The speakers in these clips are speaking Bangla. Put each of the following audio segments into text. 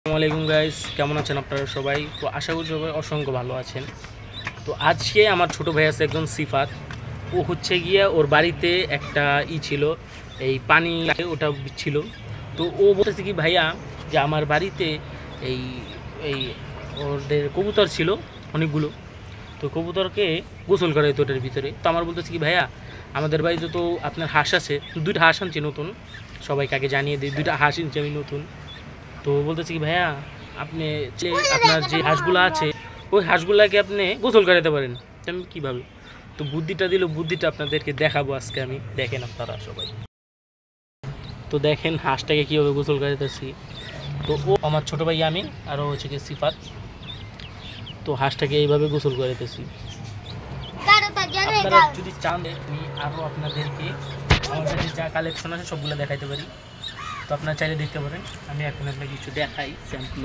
আসসালামু আলাইকুম গাইস, কেমন আছেন আপনারা সবাই? তো আশা করি সবাই অসংখ্য ভালো আছেন। তো আজকে আমার ছোট ভাই আছে একজন সিফাত। ও হচ্ছে গিয়া ওর বাড়িতে একটা ছিল, এই পানি ওটা ছিল। তো ও বলতেছে কি ভাইয়া যে আমার বাড়িতে এই এই ওদের কবুতর ছিল অনেকগুলো, তো কবুতরকে গোসল করে তো ওটার ভিতরে। তো আমার বলতেছে কি ভাইয়া আমাদের বাড়িতে তো আপনার হাঁস আছে, দুইটা হাঁস আনছি নতুন, সবাইকে আগে জানিয়ে দিই দুইটা হাঁস আনছি আমি নতুন। তো বলতেছি কি ভাইয়া আপনি যে আপনার যে হাঁসগুলো আছে ওই হাঁসগুলাকে আপনি গোসল করাতে পারেন। আমি কীভাবে? তো বুদ্ধিটা দিল, বুদ্ধিটা আপনাদেরকে দেখাবো আজকে আমি, দেখেন আপনারা সবাই। তো দেখেন হাঁসটাকে কীভাবে গোসল করাতেছি। তো ও আমার ছোটো ভাই আমি, আরও হচ্ছে কি সিফাত। তো হাঁসটাকে এইভাবে গোসল করাতেছি। আপনারা যদি চান আমি আরও আপনাদেরকে আমার কাছে যা কালেকশন আছে সবগুলো দেখাইতে পারি, তো আপনারা চাইলে দেখতে পারেন। আমি এখন আপনাকে কিছু দেখাই স্যাম্পল।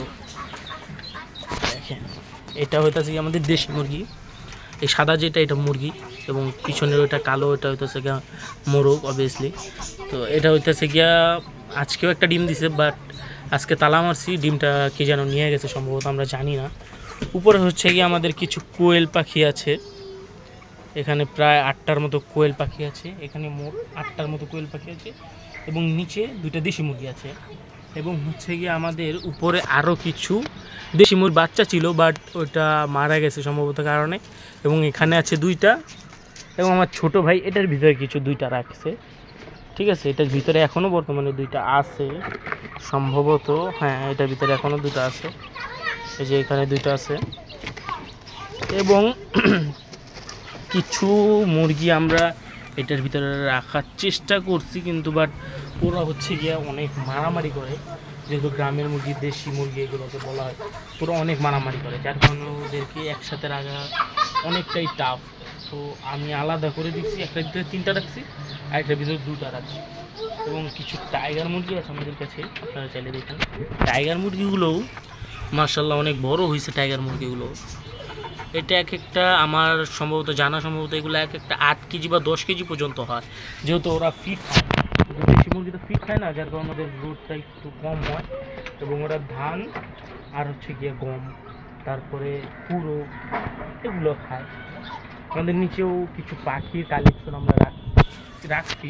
দেখেন এটা হইতেছে কি আমাদের দেশি মুরগি, এই সাদা যেটা এটা মুরগি, এবং পিছনের ওইটা কালো ওইটা হইতেছে গিয়া মোরগ অবভিয়াসলি। তো এটা হইতেছে গিয়া আজকেও একটা ডিম দিছে, বাট আজকে তালা মারছি, ডিমটা কে যেন নিয়ে গেছে সম্ভবত, আমরা জানি না। উপরে হচ্ছে গিয়ে আমাদের কিছু কোয়েল পাখি আছে, এখানে প্রায় 8টার মতো কোয়েল পাখি আছে, এখানে মোট 8টার মতো কোয়েল পাখি আছে, এবং নিচে দুইটা দেশি মুরগি আছে। এবং হচ্ছে গিয়ে আমাদের উপরে আরও কিছু দেশি মুরগির বাচ্চা ছিল, বাট ওটা মারা গেছে সম্ভবত কারণে। এবং এখানে আছে দুইটা, এবং আমার ছোট ভাই এটার ভিতরে কিছু দুইটা রাখছে, ঠিক আছে। এটার ভিতরে এখনও বর্তমানে দুইটা আছে সম্ভবত, হ্যাঁ এটার ভিতরে এখনও দুটো আছে, এই যে এখানে দুইটা আছে। এবং কিছু মুরগি আমরা এটার ভিতরে রাখার চেষ্টা করছি, কিন্তু বাট ওরা হচ্ছে গিয়ে অনেক মারামারি করে, যেহেতু গ্রামের মুরগি দেশি মুরগি এগুলোকে বলা হয়, ওরা অনেক মারামারি করে, যার কারণে ওদেরকে একসাথে রাখা অনেকটাই টাফ। তো আমি আলাদা করে দিচ্ছি, একটার ভিতরে 3টা রাখছি আর একটার ভিতরে 2টা রাখছি। এবং কিছু টাইগার মুরগি আছে আমাদের কাছে, আপনারা চাইলে দেখুন। টাইগার মুরগিগুলোও মার্শাল্লাহ অনেক বড় হয়েছে টাইগার মুরগিগুলো। এটা এক একটা আমার সম্ভবত জানা সম্ভবত এগুলো এক একটা 8 কেজি বা 10 কেজি পর্যন্ত হয়, যেহেতু ওরা ফিট খায়। দেশি মুরগি তো ফিট খায় না, যার কারণে আমাদের দুধটা একটু কম হয়। এবং ওরা ধান আর হচ্ছে গিয়ে গম, তারপরে পুরো এগুলো খায়। আমাদের নিচেও কিছু পাখির কালেকশন আমরা রাখছি,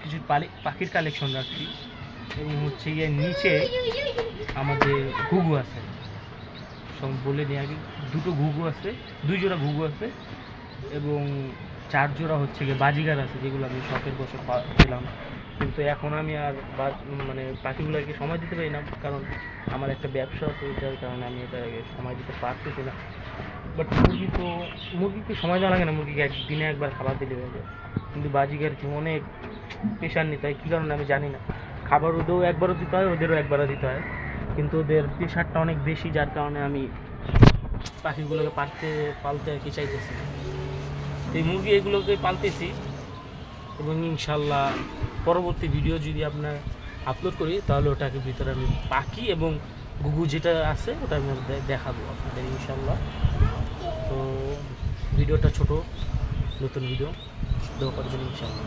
কিছু পাখির কালেকশন রাখছি। এবং হচ্ছে গিয়ে নিচে আমাদের ঘুঘু আছে, বলে দিই আগে, 2টো ঘুঘু আছে, 2 জোড়া ঘুঘু আছে, এবং 4 জোড়া হচ্ছে গিয়ে বাজিগার আছে, যেগুলো আমি শখের বসে পেলাম। কিন্তু এখন আমি আর মানে পাখিগুলোকে সময় দিতে পারি না, কারণ আমার একটা ব্যবসা আছে, যার কারণে আমি এটাকে সময় দিতে পারতেছি না। বাট মুরগিকে সময় দেওয়া লাগে না, মুরগিকে একদিনে একবার খাবার দিলে হয়ে যায়। কিন্তু বাজিগারকে অনেক প্রেশার নিতে হয়, কী কারণে আমি জানি না। খাবার ওদেরও একবারও দিতে হয়, ওদেরও একবারও দিতে হয়, কিন্তু ওদের প্রেশারটা অনেক বেশি, যার কারণে আমি পাখিগুলোকে পালতে আর কি চাইতেছি। এই মুরগি এগুলোকে পালতেছি, এবং ইনশাল্লাহ পরবর্তী ভিডিও যদি আপনার আপলোড করি তাহলে ওটাকে ভিতরে আমি পাখি এবং ঘুঘু যেটা আছে ওটা আমি দেখাবো আপনাদের ইনশাল্লাহ। তো ভিডিওটা ছোট, নতুন ভিডিও দোয়া করবেন ইনশাল্লাহ।